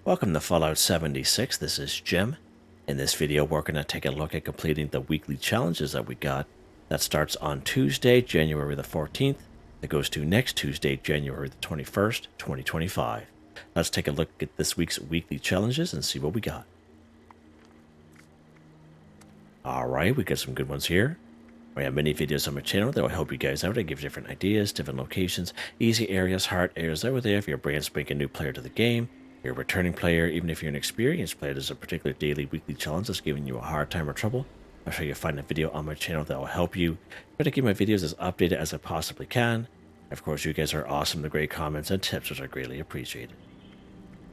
Welcome to Fallout 76, this is Jim. In this video we're going to take a look at completing the weekly challenges that we got. That starts on Tuesday, January the 14th. That goes to next Tuesday, January the 21st, 2025. Let's take a look at this week's weekly challenges and see what we got. Alright, we got some good ones here. We have many videos on my channel that will help you guys out. I give different ideas, different locations, easy areas, hard areas over there if you're a brand spanking new player to the game. You're a returning player, even if you're an experienced player, there's a particular daily, weekly challenge that's giving you a hard time or trouble. I'll show you find a video on my channel that will help you. Try to keep my videos as updated as I possibly can. Of course, you guys are awesome. The great comments and tips, which are greatly appreciated.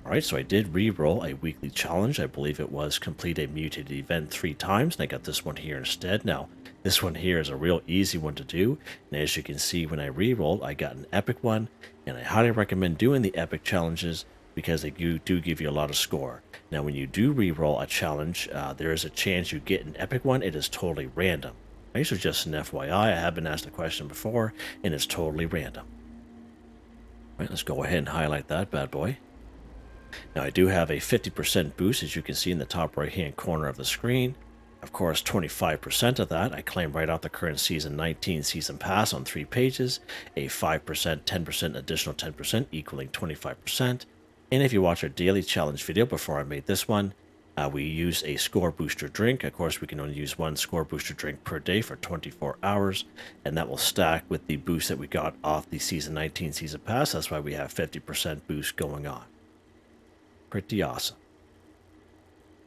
Alright, so I did re-roll a weekly challenge. I believe it was complete a mutated event 3 times, and I got this one here instead. Now, this one here is a real easy one to do, and as you can see when I re-rolled, I got an epic one, and I highly recommend doing the epic challenges because they do give you a lot of score. Now, when you do re-roll a challenge, there is a chance you get an epic one. It is totally random. Right, so just an FYI, I have been asked a question before, and it's totally random. Alright, let's go ahead and highlight that bad boy. Now, I do have a 50% boost, as you can see in the top right-hand corner of the screen. Of course, 25% of that I claim right off the current Season 19 Season Pass on 3 pages, a 5%, 10%, additional 10%, equaling 25%. And if you watch our daily challenge video before I made this one, we use a score booster drink. Of course, we can only use 1 score booster drink per day for 24 hours, and that will stack with the boost that we got off the Season 19 Season Pass. That's why we have 50% boost going on. Pretty awesome.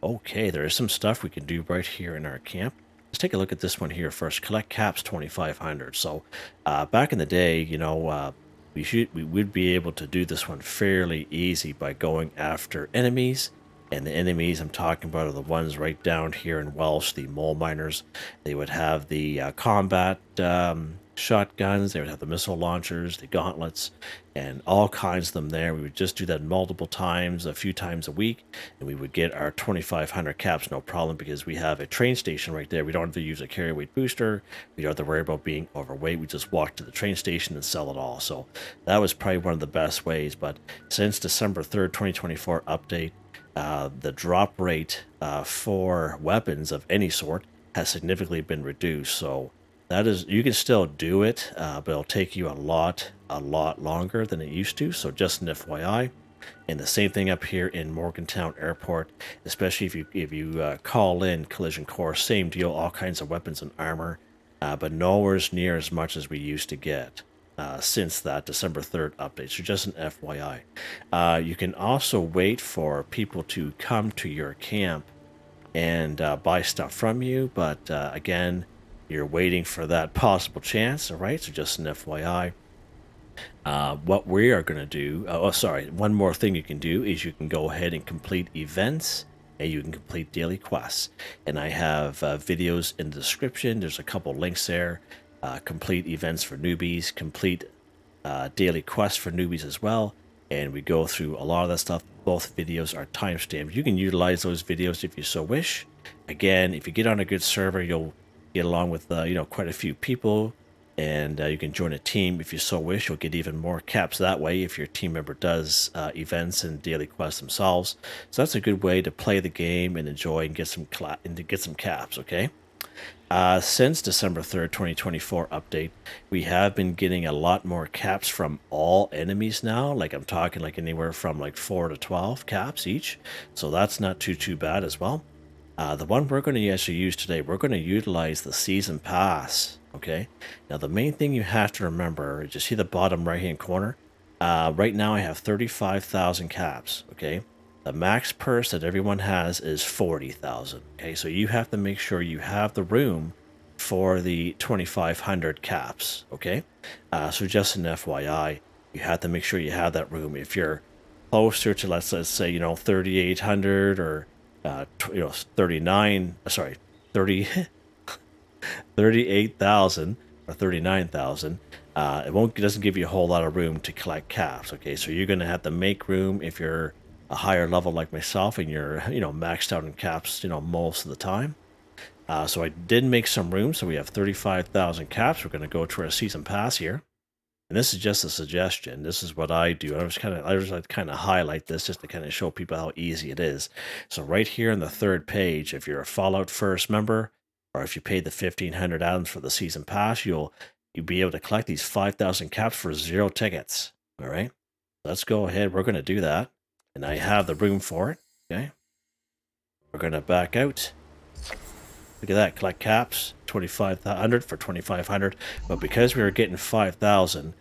Okay, there is some stuff we can do right here in our camp. Let's take a look at this one here first. Collect caps 2,500. So back in the day, you know, we would be able to do this one fairly easy by going after enemies. And the enemies I'm talking about are the ones right down here in Welsh, the mole miners. They would have the combat shotguns, they would have the missile launchers, the gauntlets, and all kinds of them there. We would just do that multiple times, a few times a week, and we would get our 2,500 caps no problem because we have a train station right there. We don't have to use a carry weight booster. We don't have to worry about being overweight. We just walk to the train station and sell it all. So that was probably one of the best ways. But since December 3rd, 2024 update, the drop rate for weapons of any sort has significantly been reduced. So that is, you can still do it, but it'll take you a lot longer than it used to. So just an FYI. And the same thing up here in Morgantown Airport, especially if you call in Collision Course, same deal, all kinds of weapons and armor, but nowhere near as much as we used to get since that December 3rd update. So just an FYI. You can also wait for people to come to your camp and buy stuff from you, but again, you're waiting for that possible chance, all right? So just an FYI. What we are going to do, one more thing you can do is you can go ahead and complete events, and you can complete daily quests. And I have videos in the description. There's a couple links there. Complete events for newbies, complete daily quests for newbies as well. And we go through a lot of that stuff. Both videos are timestamped. You can utilize those videos if you so wish. Again, if you get on a good server, you'll get along with quite a few people, and you can join a team if you so wish. You'll get even more caps that way if your team member does events and daily quests themselves. So that's a good way to play the game and enjoy and get some caps. Okay. Since December 3rd, 2024 update, we have been getting a lot more caps from all enemies now. Like I'm talking like anywhere from like 4 to 12 caps each. So that's not too bad as well. The one we're going to actually use today, we're going to utilize the Season Pass, okay? Now, the main thing you have to remember, just see the bottom right-hand corner? Right now, I have 35,000 caps, okay? The max purse that everyone has is 40,000, okay? So you have to make sure you have the room for the 2,500 caps, okay? So just an FYI, you have to make sure you have that room. If you're closer to, let's say, 3,800 or 38,000 or 39,000, it doesn't give you a whole lot of room to collect caps. Okay, so you're going to have to make room if you're a higher level like myself and you're maxed out in caps most of the time. So I did make some room, so we have 35,000 caps. We're going to go to our Season Pass here. And this is just a suggestion. This is what I do. I just like to kind of highlight this just to kind of show people how easy it is. So right here on the third page, if you're a Fallout First member, or if you paid the 1,500 atoms for the season pass, you'll be able to collect these 5,000 caps for 0 tickets. All right, let's go ahead. We're going to do that, and I have the room for it. Okay, we're going to back out. Look at that, collect caps, 2,500 for 2,500. But because we were getting 5,000,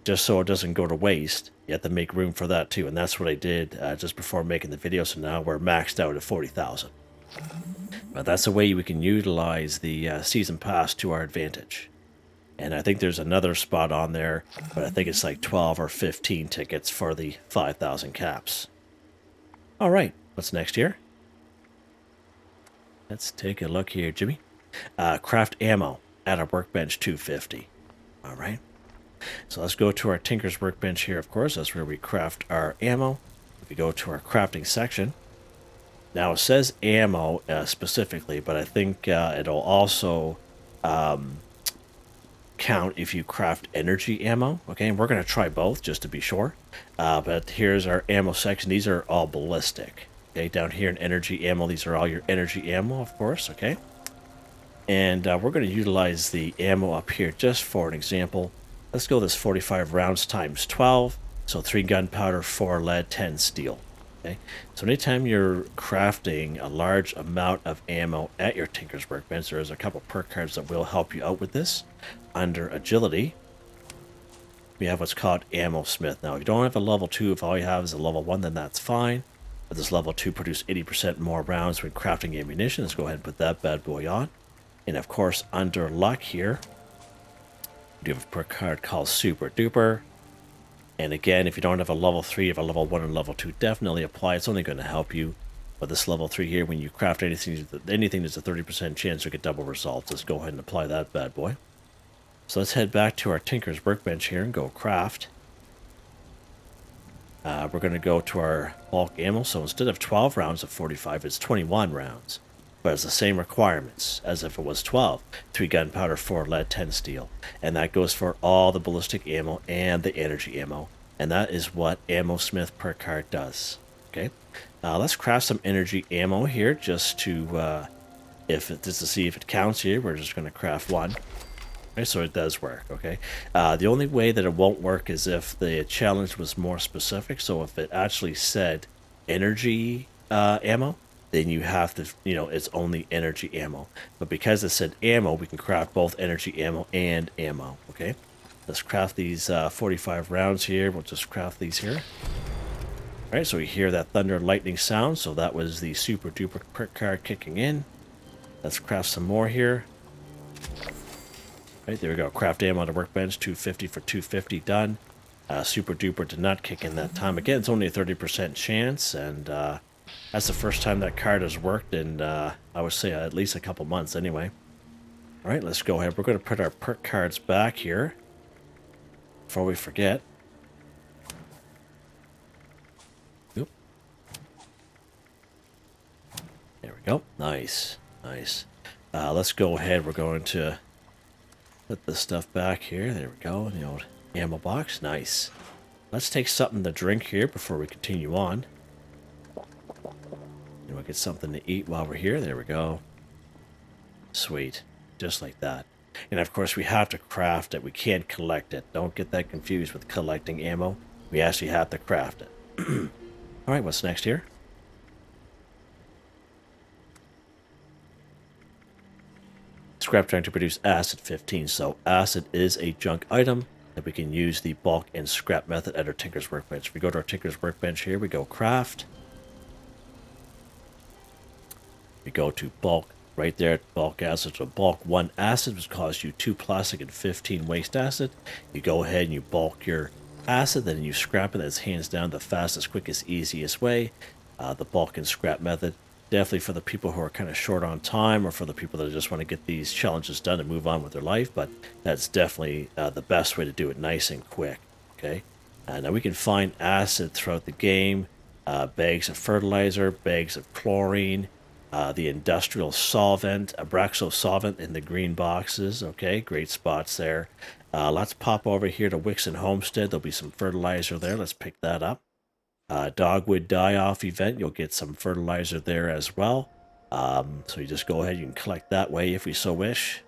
just so it doesn't go to waste, you have to make room for that too. And that's what I did just before making the video. So now we're maxed out at 40,000. But that's a way we can utilize the season pass to our advantage. And I think there's another spot on there, but I think it's like 12 or 15 tickets for the 5,000 caps. All right, what's next here? Let's take a look here, Jimmy. Craft ammo at our workbench 250. All right. So let's go to our Tinker's workbench here, of course. That's where we craft our ammo. If we go to our crafting section. Now it says ammo specifically, but I think it'll also count if you craft energy ammo. Okay, and we're going to try both just to be sure. But here's our ammo section. These are all ballistic. Okay, down here in energy ammo, these are all your energy ammo, of course, okay? And we're going to utilize the ammo up here just for an example. Let's go this 45 rounds times 12. So 3 gunpowder, 4 lead, 10 steel. Okay, so anytime you're crafting a large amount of ammo at your Tinker's Workbench, there's a couple perk cards that will help you out with this. Under agility, we have what's called Ammo Smith. Now, if you don't have a level 2, if all you have is a level 1, then that's fine. But this level 2 produce 80% more rounds when crafting ammunition. Let's go ahead and put that bad boy on. And of course, under luck here, we do have a perk card called Super Duper. And again, if you don't have a level 3, you have a level 1 and level 2, definitely apply. It's only going to help you. But this level 3 here, when you craft anything there's a 30% chance to get double results. Let's go ahead and apply that bad boy. So let's head back to our Tinker's Workbench here and go craft. We're going to go to our bulk ammo. So instead of 12 rounds of 45, it's 21 rounds. But it's the same requirements as if it was 12. 3 gunpowder, 4 lead, 10 steel. And that goes for all the ballistic ammo and the energy ammo. And that is what Ammo Smith perk card does. Okay. Let's craft some energy ammo here just to see if it counts here. We're just going to craft 1. Okay, so it does work, okay? The only way that it won't work is if the challenge was more specific. So if it actually said energy ammo, then you have to, it's only energy ammo. But because it said ammo, we can craft both energy ammo and ammo, okay? Let's craft these 45 rounds here. We'll just craft these here. All right, so we hear that thunder and lightning sound. So that was the Super Duper perk card kicking in. Let's craft some more here. Right, there we go. Craft ammo on the workbench, 250 for 250, done. Super Duper did not kick in that time. Again, it's only a 30% chance, and that's the first time that card has worked in, I would say, at least a couple months anyway. All right, let's go ahead. We're going to put our perk cards back here before we forget. Oop. There we go. Nice, nice. Let's go ahead. We're going to put this stuff back here. There we go. The old ammo box. Nice. Let's take something to drink here before we continue on. And we'll get something to eat while we're here. There we go. Sweet. Just like that. And of course, we have to craft it. We can't collect it. Don't get that confused with collecting ammo. We actually have to craft it. All right, what's next here? Scrap trying to produce acid 15. So acid is a junk item that we can use the bulk and scrap method at our Tinker's Workbench. If we go to our Tinker's Workbench here, we go craft. We go to bulk right there, bulk acid. So bulk 1 acid, which costs you 2 plastic and 15 waste acid. You go ahead and you bulk your acid, then you scrap it. That's hands down the fastest, quickest, easiest way. The bulk and scrap method. Definitely for the people who are kind of short on time, or for the people that just want to get these challenges done and move on with their life, but that's definitely the best way to do it, nice and quick, okay? Now we can find acid throughout the game, bags of fertilizer, bags of chlorine, the industrial solvent, Abraxo solvent in the green boxes. Okay, great spots there. Let's pop over here to Wixon Homestead. There'll be some fertilizer there. Let's pick that up. Dogwood die-off event. You'll get some fertilizer there as well. So you just go ahead. You can collect that way if we so wish.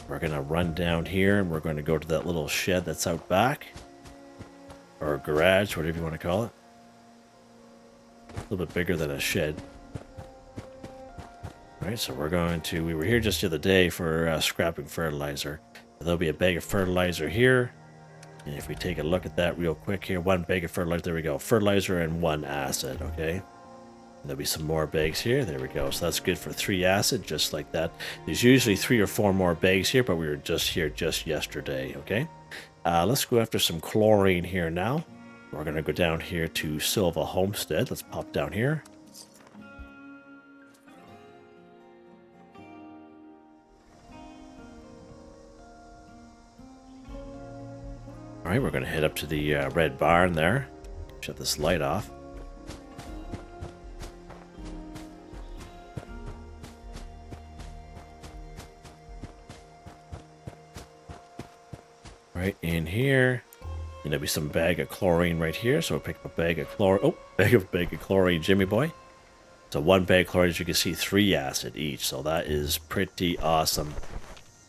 We're going to run down here and we're going to go to that little shed that's out back. Or garage, whatever you want to call it. A little bit bigger than a shed. Alright, so we're going to... We were here just the other day for scrapping fertilizer. There'll be a bag of fertilizer here. And if we take a look at that real quick here, one bag of fertilizer, there we go. Fertilizer and 1 acid, okay? And there'll be some more bags here. There we go. So that's good for 3 acid, just like that. There's usually 3 or 4 more bags here, but we were just here just yesterday, okay? Let's go after some chlorine here now. We're going to go down here to Silva Homestead. Let's pop down here. Alright, we're going to head up to the red barn there. Shut this light off. Right in here. And there'll be some bag of chlorine right here. So we'll pick up a bag of chlorine. Oh, bag of chlorine, Jimmy boy. So 1 bag of chlorine, as you can see, 3 acid each. So that is pretty awesome.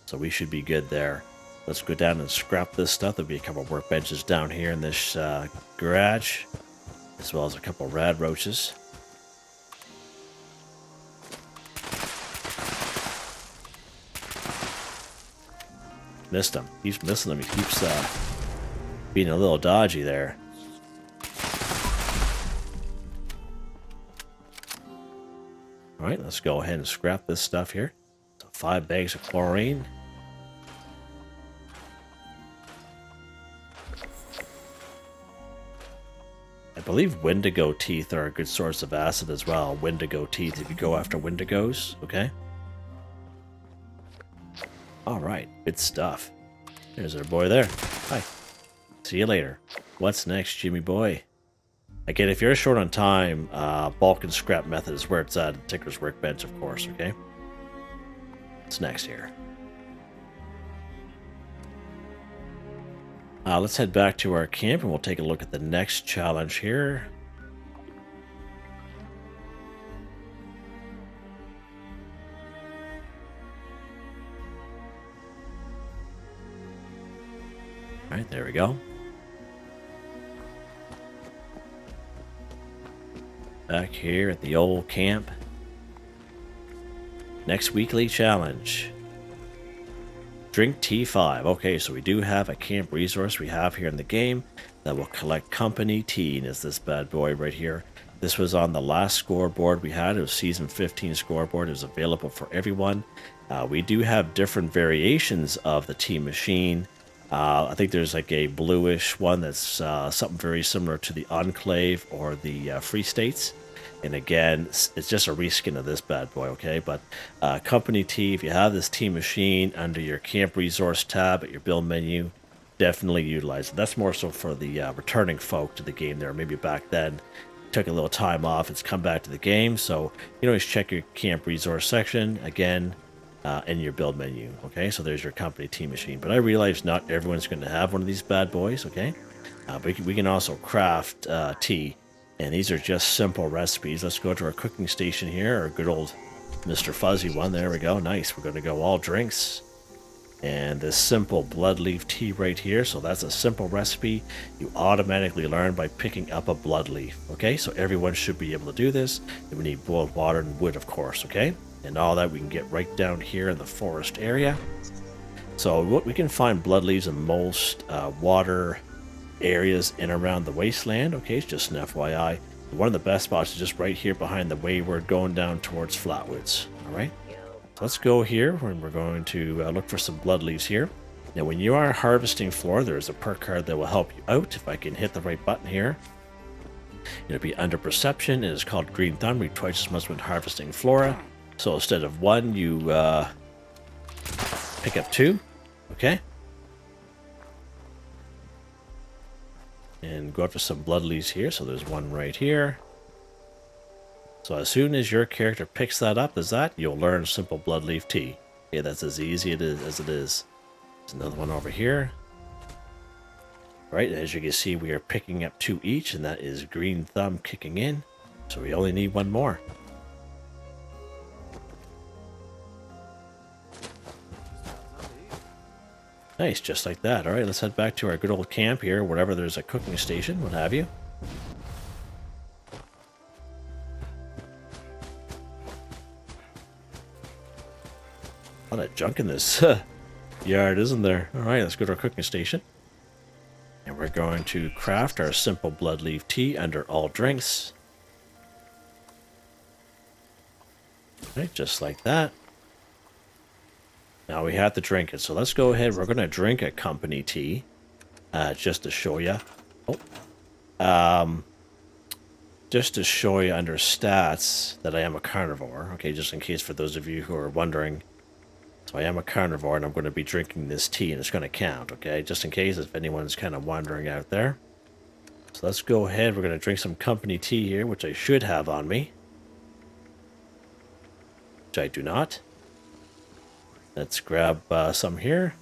So we should be good there. Let's go down and scrap this stuff. There'll be a couple of workbenches down here in this garage, as well as a couple of rad roaches. Missed him. He's missing them. He keeps being a little dodgy there. Alright, let's go ahead and scrap this stuff here. So 5 bags of chlorine. I believe Wendigo teeth are a good source of acid as well. Wendigo teeth, if you go after Wendigos, okay? Alright, good stuff. There's our boy there. Hi. See you later. What's next, Jimmy boy? Again, if you're short on time, bulk and scrap method is where it's at. Ticker's Workbench, of course, okay? What's next here? Let's head back to our camp and we'll take a look at the next challenge here. Alright, there we go. Back here at the old camp. Next weekly challenge. Drink T5. Okay, so we do have a camp resource we have here in the game that will collect company tea, and is this bad boy right here. This was on the last scoreboard we had. It was season 15 scoreboard. It was available for everyone. We do have different variations of the tea machine. I think there's like a bluish one that's something very similar to the Enclave or the Free States. And again, it's just a reskin of this bad boy, okay? But company tea, if you have this tea machine under your camp resource tab at your build menu, definitely utilize it. That's more so for the returning folk to the game there. Maybe back then, took a little time off, it's come back to the game. So you can always check your camp resource section again in your build menu, okay? So there's your company tea machine. But I realize not everyone's going to have one of these bad boys, okay? But we can also craft tea. And these are just simple recipes. Let's go to our cooking station here, our good old Mr. Fuzzy one. There we go. Nice. We're going to go all drinks. And this simple blood leaf tea right here. So that's a simple recipe you automatically learn by picking up a blood leaf. Okay, so everyone should be able to do this. And we need boiled water and wood, of course, okay? And all that we can get right down here in the forest area. So what we can find blood leaves in most water areas in around the wasteland. Okay, it's just an FYI. One of the best spots is just right here behind the wayward going down towards Flatwoods. Alright, so let's go here when we're going to look for some blood leaves here. Now when you are harvesting flora, there's a perk card that will help you out. If I can hit the right button here, it'll be under perception. It is called Green Thumb. You twice as much when harvesting flora. So instead of 1, you pick up 2. Okay, and go after some blood leaves here. So there's one right here. So as soon as your character picks that up as that, you'll learn simple bloodleaf tea. Okay, that's as easy as it is. There's another one over here. Right, as you can see, we are picking up 2 each, and that is green thumb kicking in. So we only need 1 more. Nice, just like that. Alright, let's head back to our good old camp here, wherever there's a cooking station, what have you. A lot of junk in this yard, isn't there? Alright, let's go to our cooking station. And we're going to craft our simple bloodleaf tea under all drinks. Right, just like that. Now we have to drink it, so let's go ahead. We're going to drink a company tea, just to show you. Just to show you under stats that I am a carnivore. Okay, just in case for those of you who are wondering. So I am a carnivore, and I'm going to be drinking this tea, and it's going to count. Okay, just in case if anyone's kind of wondering out there. So let's go ahead. We're going to drink some company tea here, which I should have on me, which I do not. Let's grab some here.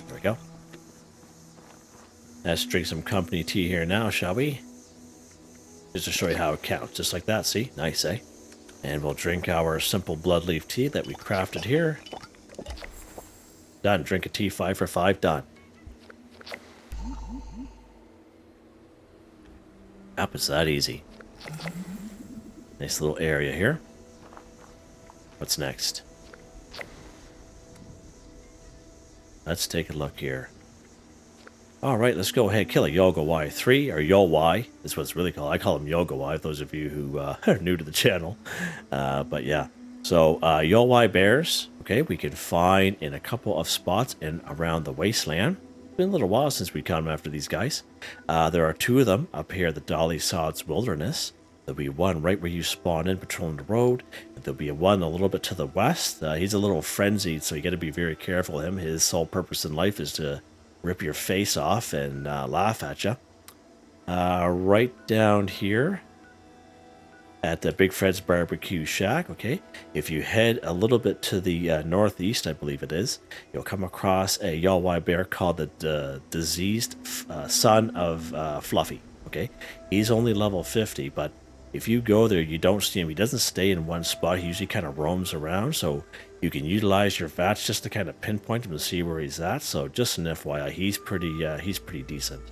There we go. Let's drink some company tea here now, shall we? Just to show you how it counts. Just like that, see? Nice, eh? And we'll drink our simple bloodleaf tea that we crafted here. Done. Drink a tea, 5 for 5, done. Yep, it's that easy. Nice little area here. What's next? Let's take a look here. Alright, let's go ahead. Kill a Yao Guai 3, or Yao Guai. That's what it's really called. I call him Yao Guai, those of you who are new to the channel. But yeah. So, Yao Guai bears, okay, we can find in a couple of spots in around the wasteland. It's been a little while since we come after these guys. There are 2 of them up here at the Dolly Sod's Wilderness. There'll be one right where you spawn in patrolling the road. There'll be one a little bit to the west. He's a little frenzied, so you got to be very careful of him. His sole purpose in life is to rip your face off and laugh at you. Right down here at the Big Fred's Barbecue Shack, okay? If you head a little bit to the northeast, I believe it is, you'll come across a Yao Guai bear called the diseased son of Fluffy, okay? He's only level 50, but if you go there, you don't see him. He doesn't stay in one spot. He usually kind of roams around, so you can utilize your VATS just to kind of pinpoint him and see where he's at. So just an FYI, he's pretty decent.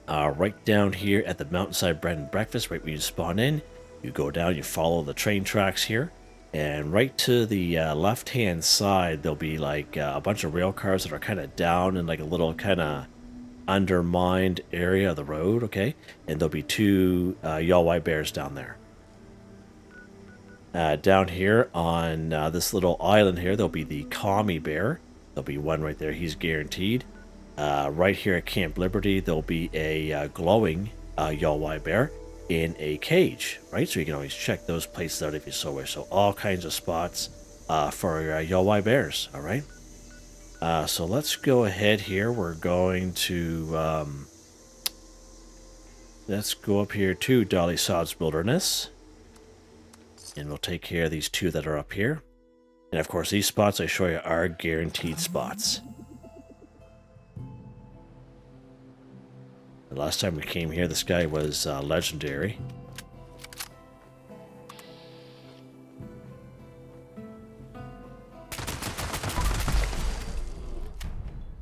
Right down here at the Mountainside Bread and Breakfast, right when you spawn in, you go down, you follow the train tracks here, and right to the left-hand side, there'll be like a bunch of rail cars that are kind of down in like a little kind of undermined area of the road, okay? And there'll be 2 Yao Guai bears down there. Down here on this little island here, there'll be the Commie bear. There'll be one right there, he's guaranteed. Right here at Camp Liberty, there'll be a glowing Yao Guai bear in a cage, right? So you can always check those places out if you so wish. So all kinds of spots for Yao Guai bears, all right? So let's go ahead here. We're going to let's go up here to Dolly Sod's Wilderness, and we'll take care of these 2 that are up here. And of course, these spots I show you are guaranteed spots. The last time we came here, this guy was legendary.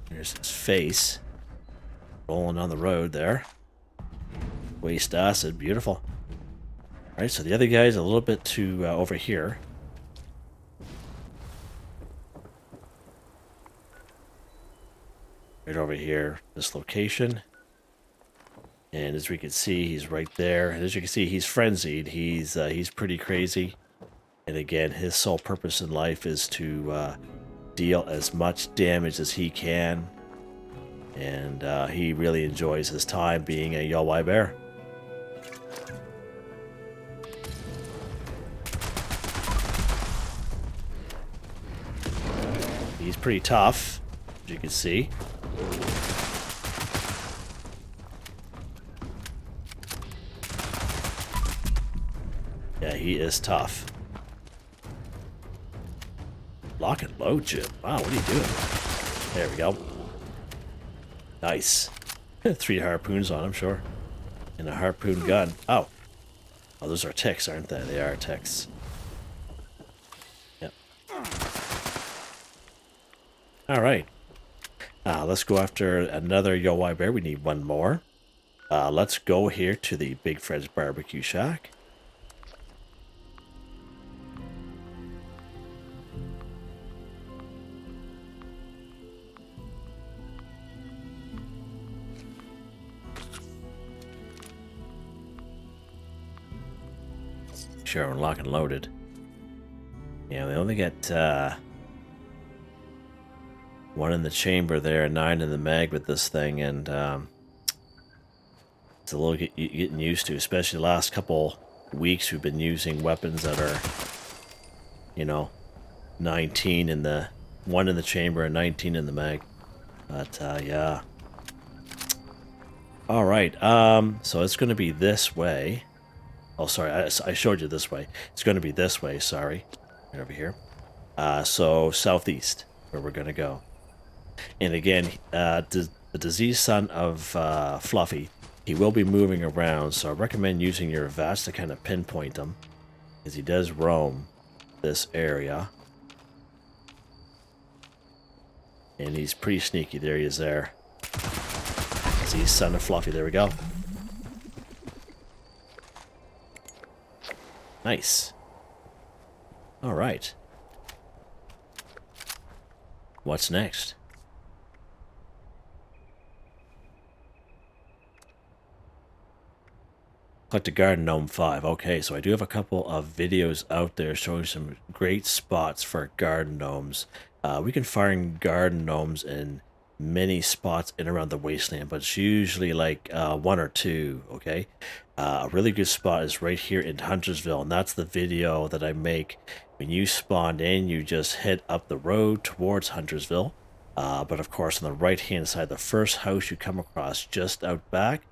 There's his face rolling on the road there. Waste acid, beautiful. Alright, so the other guy's a little bit to over here. Right over here, this location. And as we can see, he's right there. And as you can see, he's frenzied. He's pretty crazy. And again, his sole purpose in life is to deal as much damage as he can. And he really enjoys his time being a Yao Guai bear. He's pretty tough, as you can see. Yeah, he is tough. Lock and load, Jim. Wow, what are you doing? There we go. Nice. 3 harpoons on him, sure. And a harpoon gun. Oh. Oh, those are ticks, aren't they? They are ticks. Yep. Alright. Let's go after another Yao Guai bear. We need one more. Let's go here to the Big Fred's Barbecue Shack. Sure, we're lock and loaded. Yeah, we only get 1 in the chamber there, 9 in the mag with this thing, and it's a little getting used to, especially the last couple weeks we've been using weapons that are, you know, 19 in the 1 in the chamber and 19 in the mag. But yeah. All right. So it's going to be this way. Oh, sorry, I showed you this way. It's going to be this way, sorry. Right over here. So southeast, where we're going to go. And again, the diseased son of Fluffy, he will be moving around, so I recommend using your VATS to kind of pinpoint him, because he does roam this area. And he's pretty sneaky. There he is there. Diseased son of Fluffy, there we go. Nice. All right. What's next? Collect a garden gnome 5. Okay, so I do have a couple of videos out there showing some great spots for garden gnomes. We can find garden gnomes in many spots in around the wasteland, but it's usually like 1 or 2, okay? A really good spot is right here in Huntersville, and that's the video that I make. When you spawn in, you just head up the road towards Huntersville. But of course, on the right-hand side, the first house you come across just out back,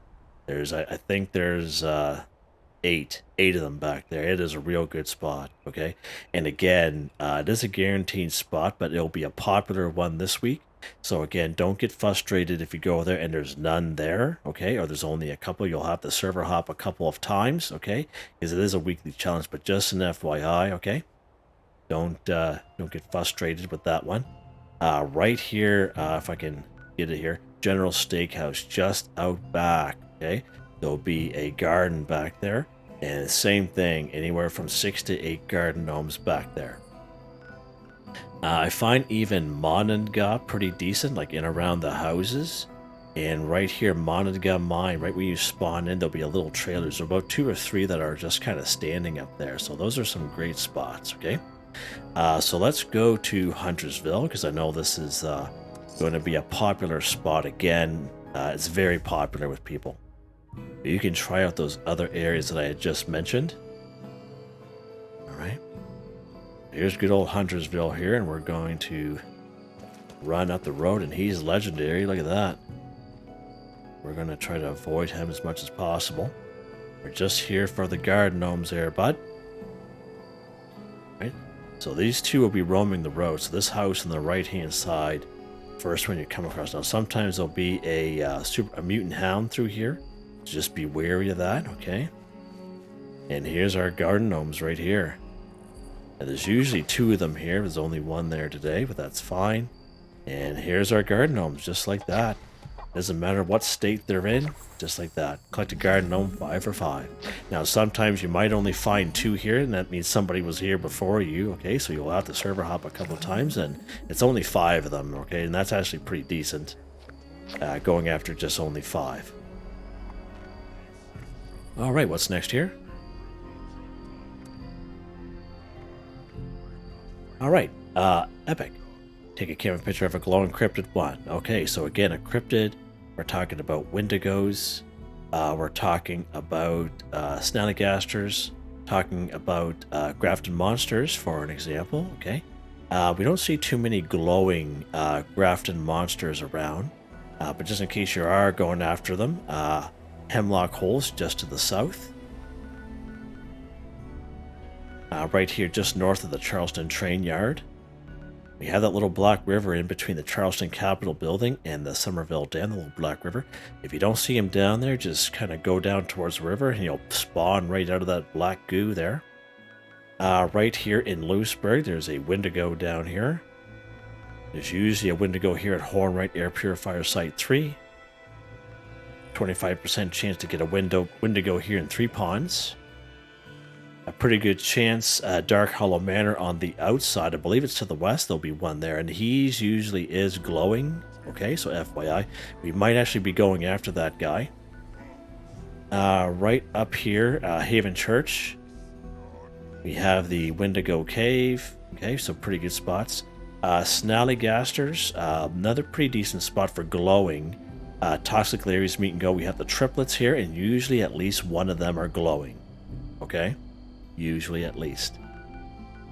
there's, I think there's 8 of them back there. It is a real good spot, okay? And again, it is a guaranteed spot, but it'll be a popular one this week. So again, don't get frustrated if you go there and there's none there, okay? Or there's only a couple. You'll have to server hop a couple of times, okay? Because it is a weekly challenge, but just an FYI, okay? Don't get frustrated with that one. Right here, if I can get it here, General Steakhouse, just out back, okay? There'll be a garden back there, and same thing, anywhere from 6 to 8 garden gnomes back there. I find even Monadga pretty decent, like in around the houses. And right here, Monadga Mine, right where you spawn in, there'll be a little trailer. There's about 2 or 3 that are just kind of standing up there. So those are some great spots, okay? So let's go to Huntersville, because I know this is going to be a popular spot again. It's very popular with people. You can try out those other areas that I had just mentioned. All right. Here's good old Huntersville here, and we're going to run up the road, and he's legendary. Look at that. We're going to try to avoid him as much as possible. We're just here for the garden gnomes there, bud. Right. So these 2 will be roaming the road. So this house on the right-hand side, first one you come across. Now, sometimes there'll be a mutant hound through here. Just be wary of that, okay? And here's our garden gnomes right here. And there's usually 2 of them here. There's only 1 there today, but that's fine. And here's our garden gnomes, just like that. Doesn't matter what state they're in, just like that. Collect a garden gnome 5 for 5. Now, sometimes you might only find 2 here, and that means somebody was here before you, okay? So you'll have to server hop a couple of times, and it's only 5 of them, okay? And that's actually pretty decent, going after just only 5. All right, what's next here? All right, epic. Take a camera picture of a glowing cryptid 1. Okay, so again, a cryptid. We're talking about wendigos. We're talking about snallygasters. Talking about grafted monsters, for an example. Okay, we don't see too many glowing grafted monsters around, but just in case you are going after them, Hemlock Holes just to the south. right here just north of the Charleston train yard. We have that little black river in between the Charleston Capitol building and the Somerville Dam, the little black river. If you don't see him down there, just kind of go down towards the river and you'll spawn right out of that black goo there. Right here in Lewisburg, there's a Wendigo down here. There's usually a Wendigo here at Hornwright Air Purifier Site 3. 25% chance to get a Wendigo here in Three Ponds. A pretty good chance, Dark Hollow Manor on the outside. I believe it's to the west. There'll be one there, and he's usually is glowing. Okay, so FYI, we might actually be going after that guy. Right up here, Haven Church. We have the Wendigo Cave. Okay, so pretty good spots. Snallygasters, another pretty decent spot for glowing. Toxic Larry's Meet and Go. We have the triplets here, and usually at least one of them are glowing. Okay. Usually at least.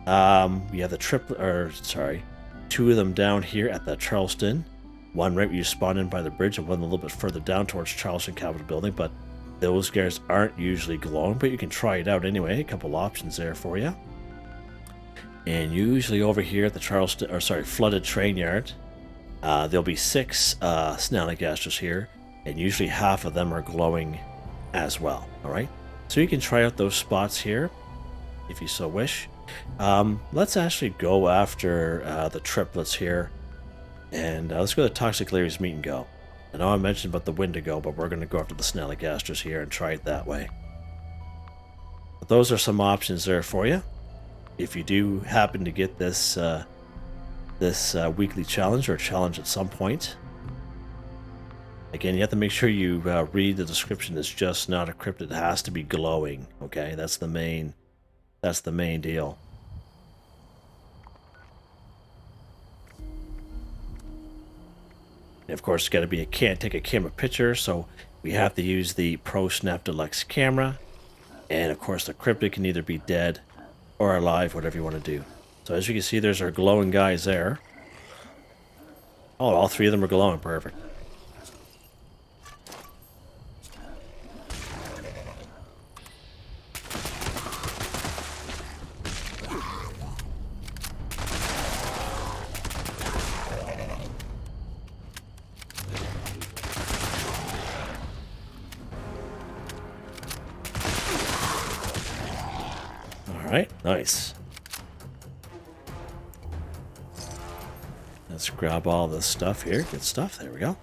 We have the two of them down here at the Charleston. One right where you spawn in by the bridge, and one a little bit further down towards Charleston Capitol Building, but those guys aren't usually glowing, but you can try it out anyway. A couple options there for you. And usually over here at the flooded train yard, there'll be 6 Snallygasters here, and usually half of them are glowing as well. Alright? So you can try out those spots here if you so wish. Let's actually go after the triplets here, and let's go to Toxic Larry's Meet and Go. I know I mentioned about the Wendigo, but we're going to go after the Snallygasters here and try it that way. But those are some options there for you. If you do happen to get this weekly challenge or challenge at some point, again, you have to make sure you read the description. It's just not a cryptid. It has to be glowing. Okay, that's the main deal. And of course, it's got to be can't take a camera picture, so we have to use the Pro Snap Deluxe camera. And of course, the cryptid can either be dead or alive, whatever you want to do. So as you can see, there's our glowing guys there. Oh, all 3 of them are glowing. Perfect. Alright, nice. Let's grab all this stuff here. Good stuff. There we go.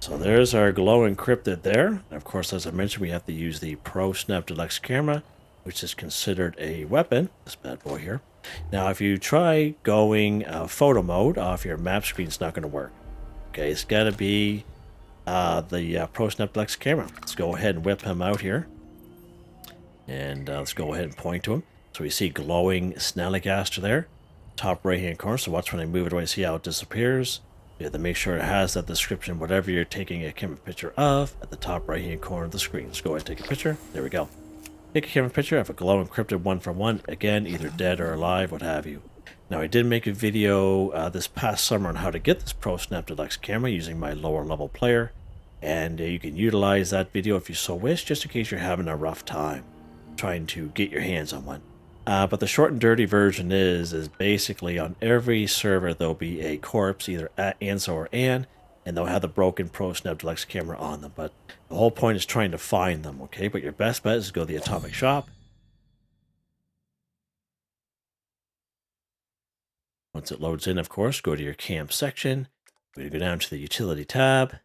So there's our glowing cryptid there. And of course, as I mentioned, we have to use the Pro Snap Deluxe camera, which is considered a weapon. This bad boy here. Now, if you try going photo mode off your map screen, it's not going to work. Okay, it's got to be the Pro Snap Deluxe camera. Let's go ahead and whip him out here. And let's go ahead and point to him. So we see glowing Snallygaster there. Top right hand corner. So watch when I move it away, see how it disappears. You have to make sure it has that description, whatever you're taking a camera picture of, at the top right hand corner of the screen. Let's go ahead and take a picture. There we go. Take a camera picture of a glowing cryptid 1 for 1. Again, either dead or alive, what have you. Now, I did make a video this past summer on how to get this Pro Snap Deluxe camera using my lower level player. And you can utilize that video if you so wish, just in case you're having a rough time trying to get your hands on one. But the short and dirty version is basically on every server there'll be a corpse, either Anso or Ann, and they'll have the broken Pro Snap Deluxe camera on them. But the whole point is trying to find them, okay? But your best bet is to go to the Atomic Shop. Once it loads in, of course, go to your camp section. We're going to go down to the Utility tab.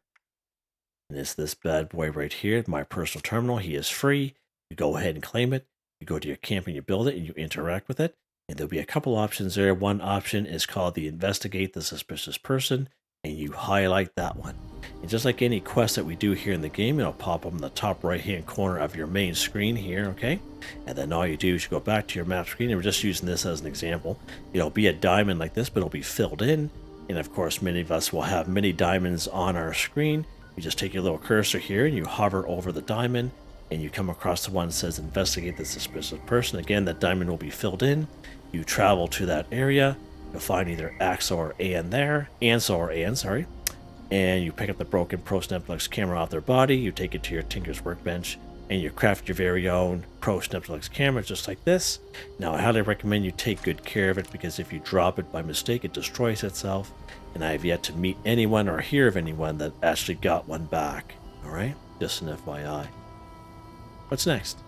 And it's this bad boy right here, my personal terminal. He is free. You go ahead and claim it. You go to your camp and you build it and you interact with it. And there'll be a couple options there. One option is called the Investigate the Suspicious Person, and you highlight that one. And just like any quest that we do here in the game, it'll pop up in the top right hand corner of your main screen here, okay? And then all you do is you go back to your map screen, and we're just using this as an example. It'll be a diamond like this, but it'll be filled in. And of course, many of us will have many diamonds on our screen. You just take your little cursor here and you hover over the diamond, and you come across the one that says Investigate the Suspicious Person. Again, that diamond will be filled in. You travel to that area. You'll find either Anso or Ann, and you pick up the broken Pro Snap Deluxe camera off their body. You take it to your Tinker's Workbench, and you craft your very own Pro Snapdeluxe camera just like this. Now I highly recommend you take good care of it, because if you drop it by mistake, it destroys itself, and I have yet to meet anyone or hear of anyone that actually got one back. Alright, just an FYI. What's next?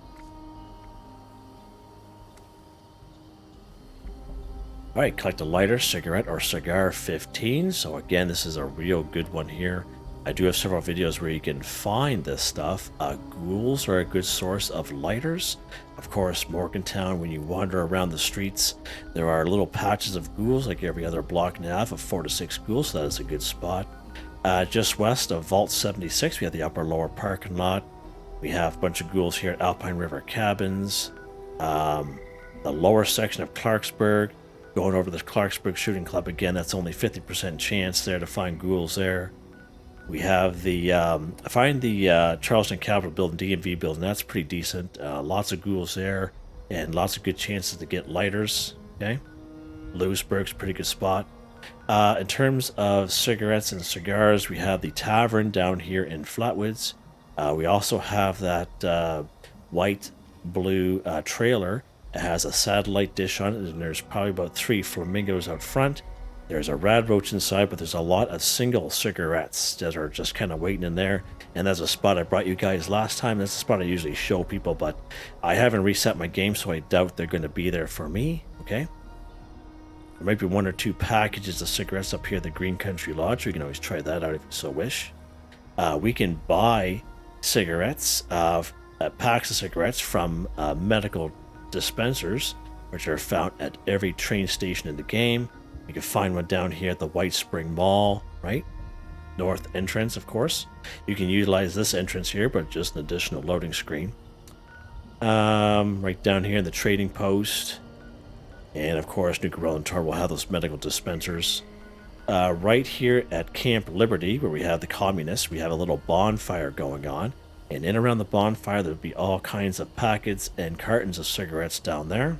Alright, collect a lighter, cigarette, or cigar 15. So again, this is a real good one here. I do have several videos where you can find this stuff. Ghouls are a good source of lighters. Of course, Morgantown, when you wander around the streets, there are little patches of ghouls, like every other block nav of 4 to 6 ghouls, so that is a good spot. Just west of Vault 76, we have the upper lower parking lot. We have a bunch of ghouls here at Alpine River Cabins. The lower section of Clarksburg. Going over the Clarksburg Shooting Club again, that's only 50% chance there to find ghouls there. We have the find the Charleston Capitol building, DMV building. That's pretty decent. Lots of ghouls there, and lots of good chances to get lighters. Okay, Lewisburg's a pretty good spot. In terms of cigarettes and cigars, we have the Tavern down here in Flatwoods. We also have that white blue trailer. It has a satellite dish on it, and there's probably about 3 flamingos out front. There's a rad roach inside, but there's a lot of single cigarettes that are just kind of waiting in there. And that's a spot I brought you guys last time. That's a spot I usually show people, but I haven't reset my game, so I doubt they're going to be there for me. Okay. There might be 1 or 2 packages of cigarettes up here at the Green Country Lodge. You can always try that out if you so wish. We can buy cigarettes, packs of cigarettes from medical dispensers, which are found at every train station in the game. You can find one down here at the White Spring Mall, right? North entrance, of course. You can utilize this entrance here, but just an additional loading screen. Right down here in the trading post. And of course, New Gorilla and Tor will have those medical dispensers. Right here at Camp Liberty, where we have the communists, we have a little bonfire going on. And in around the bonfire, there'll be all kinds of packets and cartons of cigarettes down there.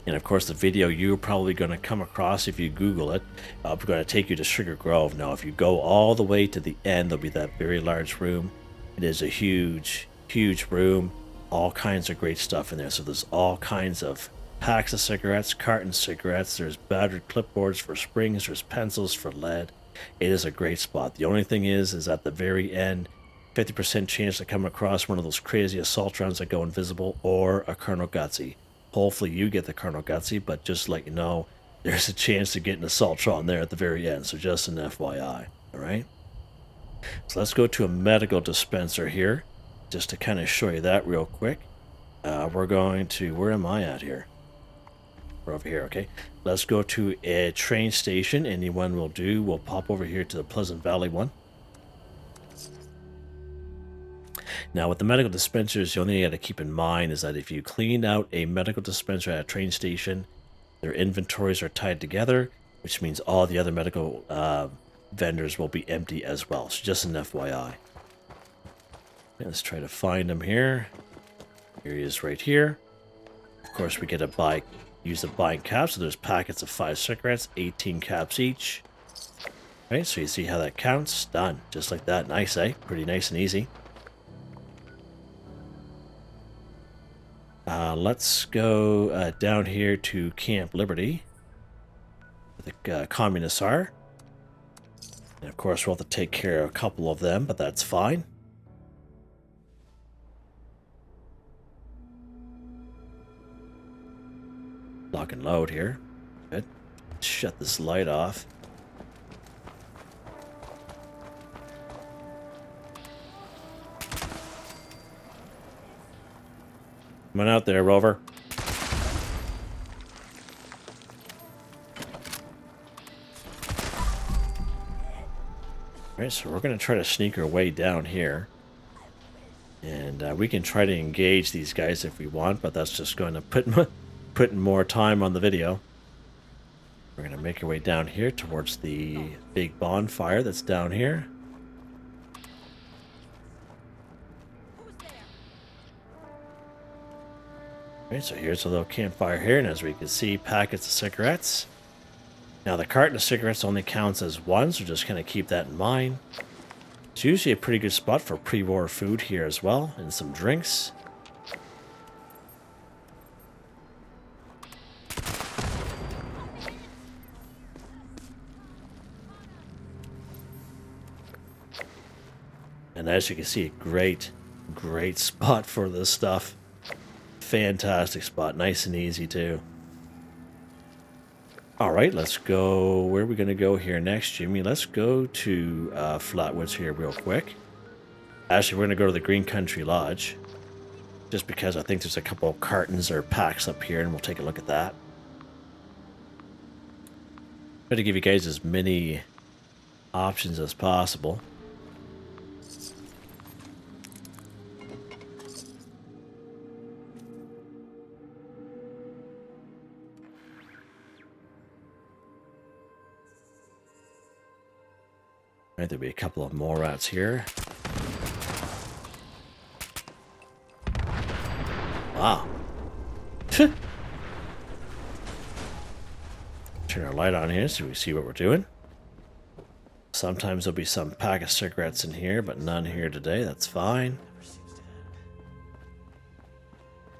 And of course, the video you're probably going to come across if you Google it, we're going to take you to Sugar Grove. Now, if you go all the way to the end, there'll be that very large room. It is a huge, huge room. All kinds of great stuff in there. So there's all kinds of packs of cigarettes, cartons of cigarettes. There's battered clipboards for springs. There's pencils for lead. It is a great spot. The only thing is at the very end, 50% chance to come across one of those crazy assault rounds that go invisible, or a Colonel Gutsy. Hopefully you get the Colonel Gutsy, but just to let you know, there's a chance to get an Assaultron there at the very end, so just an FYI, alright? So let's go to a medical dispenser here, just to kind of show you that real quick. We're going to, where am I at here? We're over here, okay? Let's go to a train station, anyone will do. We'll pop over here to the Pleasant Valley one. Now, with the medical dispensers, the only thing you got to keep in mind is that if you clean out a medical dispenser at a train station, their inventories are tied together, which means all the other medical vendors will be empty as well. So just an FYI. Let's try to find him here. Here he is right here. Of course, we get to use the buying cap. So there's packets of 5 cigarettes, 18 caps each. Right, so you see how that counts. Done. Just like that. Nice, eh? Pretty nice and easy. Let's go down here to Camp Liberty, where the communists are. And of course, we'll have to take care of a couple of them, but that's fine. Lock and load here. Good. Shut this light off. Come on out there, Rover. Alright, so we're going to try to sneak our way down here. And we can try to engage these guys if we want, but that's just going to put more time on the video. We're going to make our way down here towards the big bonfire that's down here. Alright, so here's a little campfire here, and as we can see, packets of cigarettes. Now, the carton of cigarettes only counts as one, so just kind of keep that in mind. It's usually a pretty good spot for pre-war food here as well, and some drinks. And as you can see, great spot for this stuff. Fantastic spot, nice and easy too. All right, let's go. Where are we going to go here next, Jimmy? Let's go to Flatwoods here real quick. Actually, we're going to go to the Green Country Lodge, just because I think there's a couple of cartons or packs up here, and we'll take a look at that. Try to give you guys as many options as possible. Right, there'll be a couple of more rats here. Wow. Turn our light on here so we see what we're doing. Sometimes there'll be some pack of cigarettes in here, but none here today. That's fine.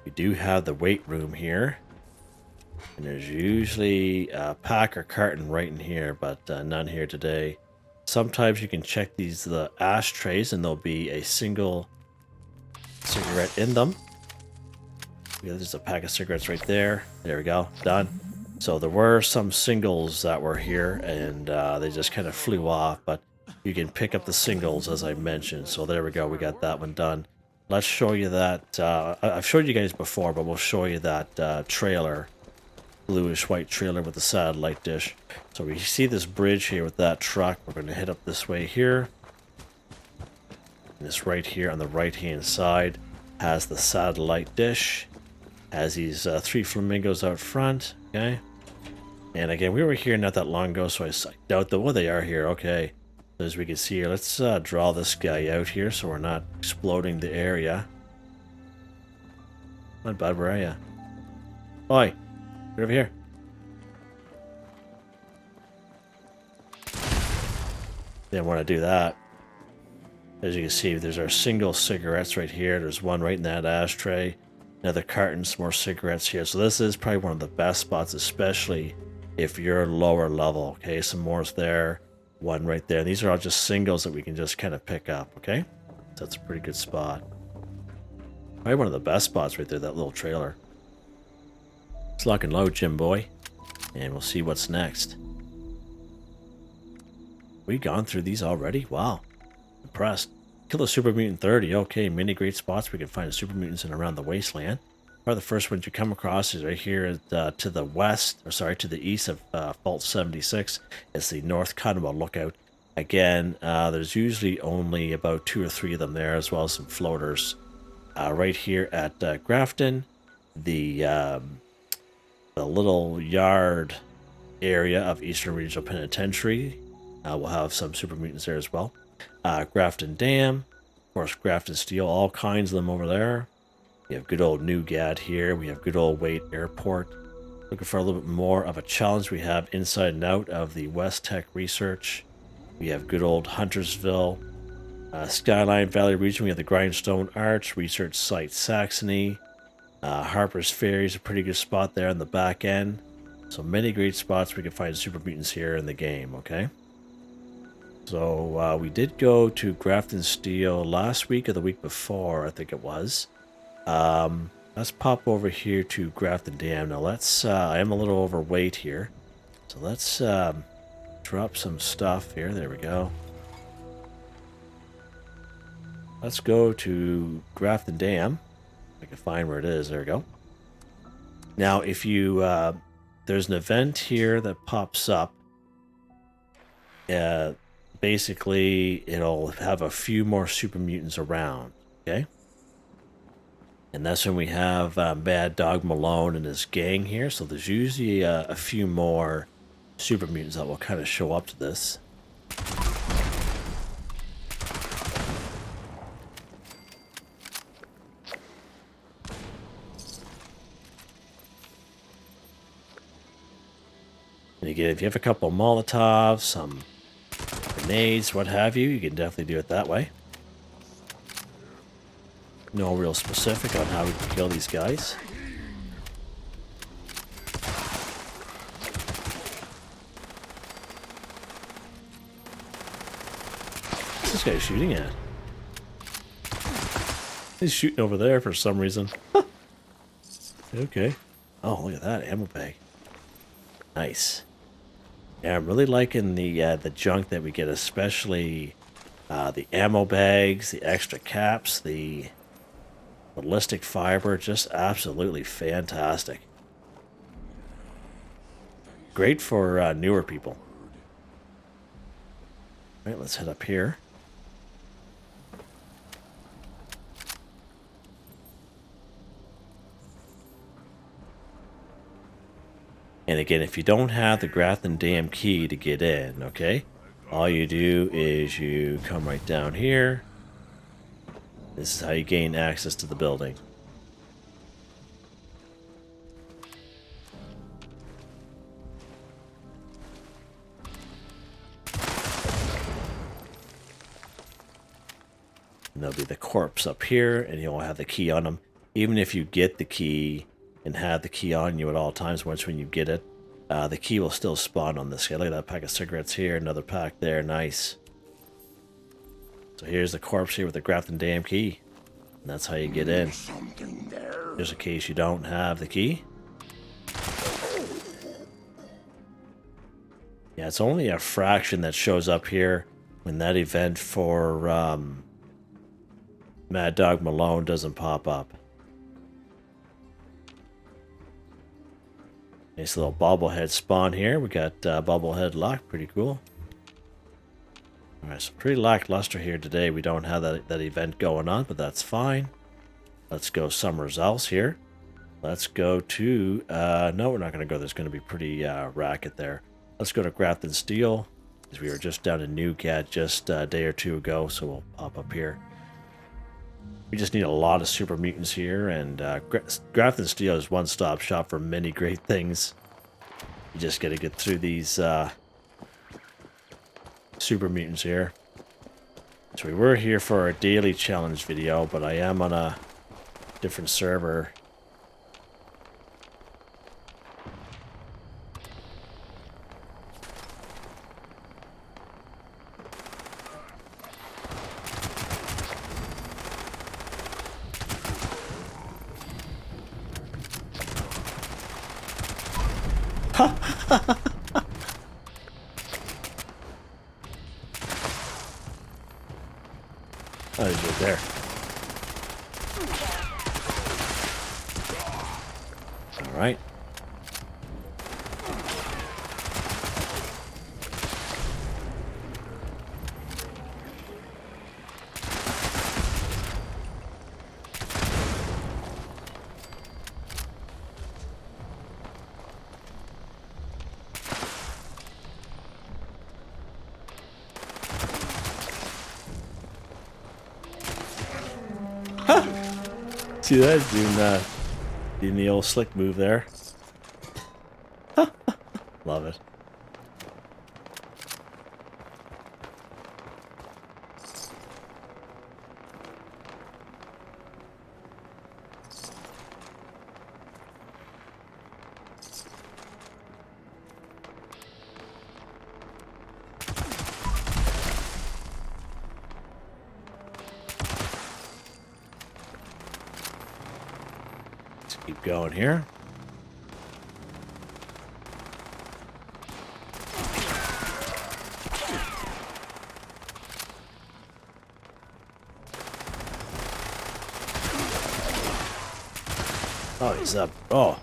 We do have the weight room here. And there's usually a pack or carton right in here, but none here today. Sometimes you can check the ashtrays and there'll be a single cigarette in them. Yeah, there's a pack of cigarettes right there. There we go. Done. So there were some singles that were here and they just kind of flew off, but you can pick up the singles as I mentioned. So there we go. We got that one done. Let's show you that. I've showed you guys before, but we'll show you that trailer. Bluish white trailer with the satellite dish. So we see this bridge here with that truck. We're going to head up this way here. And this right here on the right hand side has the satellite dish. Has these 3 flamingos out front. Okay. And again, we were here not that long ago, so I doubt that they are here. Okay. So as we can see here, let's draw this guy out here so we're not exploding the area. Come on, bud, where are you? Oi. Get over here. Didn't want to do that. As you can see, there's our single cigarettes right here. There's one right in that ashtray. Another carton, some more cigarettes here. So this is probably one of the best spots, especially if you're lower level. Okay, some more's there. One right there. These are all just singles that we can just kind of pick up. Okay, so that's a pretty good spot. Probably one of the best spots right there, that little trailer. It's lock and load, Jim boy. And we'll see what's next. We've gone through these already? Wow. Impressed. Kill a super mutant 30. Okay, many great spots we can find super mutants in around the wasteland. Probably the first ones you come across is right here to the west, or sorry, to the east of Vault 76. It's the North Conwell Lookout. Again, there's usually only about 2 or 3 of them there, as well as some floaters. Right here at Grafton, the little yard area of Eastern Regional Penitentiary. We'll have some super mutants there as well. Grafton Dam, of course, Grafton Steel, all kinds of them over there. We have good old Newgad here. We have good old Wade Airport. Looking for a little bit more of a challenge, we have inside and out of the West Tech Research. We have good old Huntersville. Skyline Valley region, we have the Grindstone Arch, Research Site Saxony. Harper's Ferry is a pretty good spot there on the back end. So many great spots we can find super mutants here in the game, okay? So we did go to Grafton Steel last week or the week before, I think it was. Let's pop over here to Grafton Dam. Now let's, I am a little overweight here. So let's drop some stuff here. There we go. Let's go to Grafton Dam. I can find where it is. There we go. Now, if you, there's an event here that pops up. Basically, it'll have a few more super mutants around. Okay. And that's when we have Bad Dog Malone and his gang here. So there's usually a few more super mutants that will kind of show up to this. And again, if you have a couple of Molotovs, some grenades, what have you. You can definitely do it that way. No real specific on how we can kill these guys. What's this guy shooting at? He's shooting over there for some reason. Okay. Oh, look at that ammo bag. Nice. Yeah, I'm really liking the junk that we get, especially the ammo bags, the extra caps, the ballistic fiber. Just absolutely fantastic. Great for newer people. All right, let's head up here. And again, if you don't have the Grathan Dam key to get in, okay, all you do is you come right down here. This is how you gain access to the building. And there'll be the corpse up here, and you'll have the key on them. Even if you get the key and have the key on you at all times, once when you get it, the key will still spawn on this guy. Look at that pack of cigarettes here, another pack there, nice. So here's the corpse here with the Grafton Dam key. And that's how you get in. Just in case you don't have the key. Yeah, it's only a fraction that shows up here when that event for Mad Dog Malone doesn't pop up. Nice little bobblehead spawn here. We got bobblehead luck, pretty cool. Alright, so pretty lackluster here today. We don't have that event going on, but that's fine. Let's go somewhere else here. Let's go to, no, we're not going to go. There's going to be pretty racket there. Let's go to Grafton Steel, because we were just down in Newcat just a day or two ago, so we'll pop up here. We just need a lot of super mutants here, and Grafton Steel is one-stop shop for many great things. You just got to get through these super mutants here. So we were here for our daily challenge video, but I am on a different server. Oh, he's right there. All right. See that? Doing the old slick move there. Love it. Keep going here. Oh, he's up. Oh.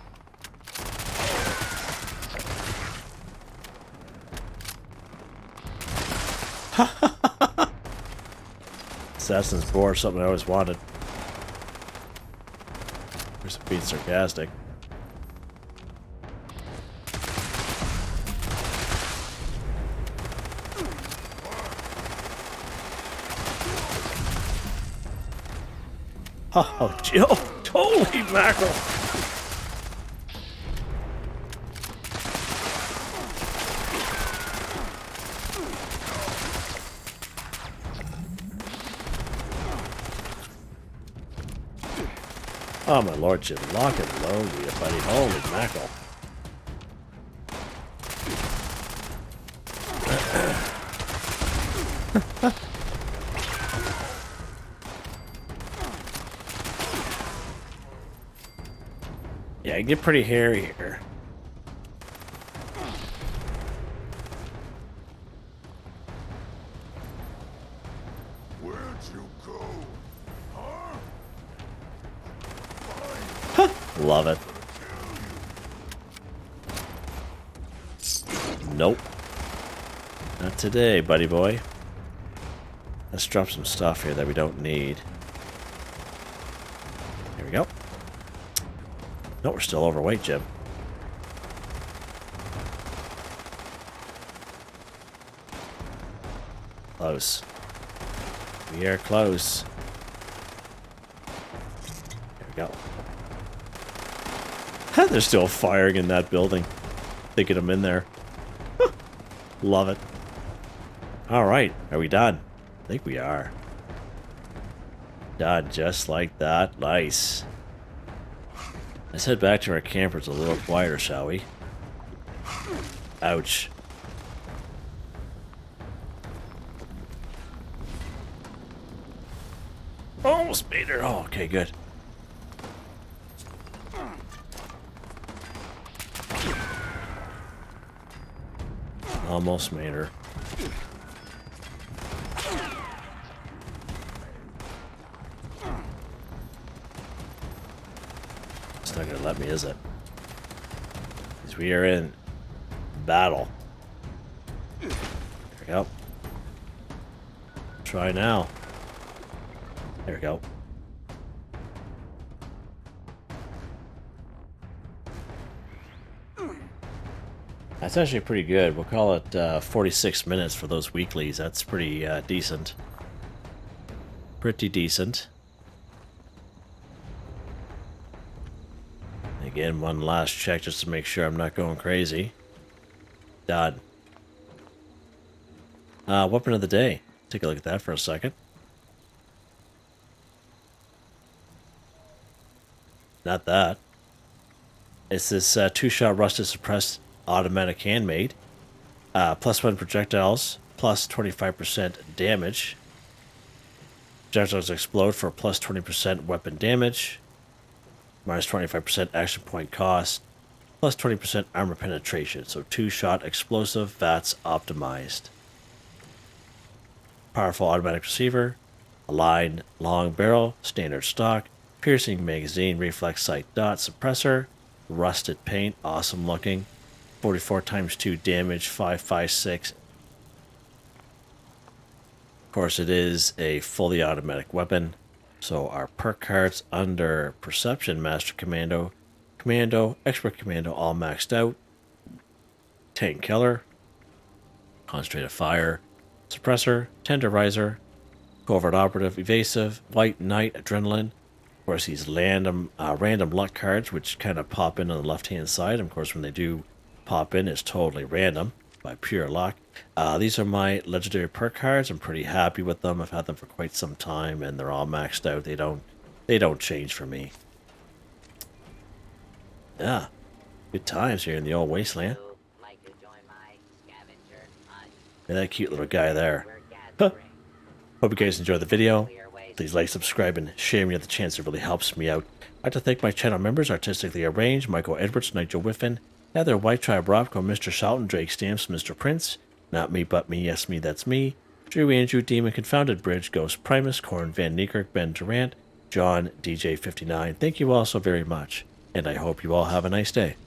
Assassin's Boar, something I always wanted. Being sarcastic. Oh, Jill! Holy mackerel! Oh my lord, Jim. Lock and load, you buddy. Holy mackerel. Yeah, I get pretty hairy here. Where'd you go? Love it. Nope. Not today, buddy boy. Let's drop some stuff here that we don't need. Here we go. No, we're still overweight, Jim. Close. We are close. There we go. They're still firing in that building. Thinking I'm in there. Love it. Alright, are we done? I think we are. Done just like that. Nice. Let's head back to our campers a little quieter, shall we? Ouch. Almost made her. Oh, okay, good. Almost made her. It's not gonna let me, is it? Because we are in battle. There we go. Try now. There we go. That's actually pretty good. We'll call it 46 minutes for those weeklies. That's pretty decent. Pretty decent. Again, one last check just to make sure I'm not going crazy. Done. Weapon of the day. Take a look at that for a second. Not that. It's this two-shot rusted suppressed automatic handmade. +1 projectiles, plus 25% damage. Projectiles explode for plus 20% weapon damage. Minus 25% action point cost. Plus 20% armor penetration. So two-shot explosive, VATS optimized. Powerful automatic receiver. Aligned long barrel, standard stock. Piercing magazine, reflex sight dot, suppressor. Rusted paint, awesome looking. 44 times 2 damage, 556. Of course, it is a fully automatic weapon. So our perk cards under Perception, Master Commando, Commando, Expert Commando, all maxed out. Tank Killer, Concentrated Fire, Suppressor, Tenderizer, Covert Operative, Evasive, White Knight, Adrenaline. Of course, these random luck cards, which kind of pop in on the left-hand side. Of course, when they do pop in, it's totally random by pure luck. These are my legendary perk cards. I'm pretty happy with them. I've had them for quite some time, and they're all maxed out. They don't change for me. Yeah, good times here in the old wasteland. And that cute little guy there. Huh. Hope you guys enjoyed the video. Please like, subscribe, and share me at the chance. It really helps me out. I'd like to thank my channel members, Artistically Arranged, Michael Edwards, Nigel Wiffen, Heather, Whitetribe, Robco, Mr. Shelton, Drake Stamps, Mr.Prince, NotMeButMeYesMeThatsMe, Drew Andrew, Demon, Confoundedbridge, Ghost Primus, Corne van Niekerk, Ben Durant, John, DJ59. Thank you all so very much, and I hope you all have a nice day.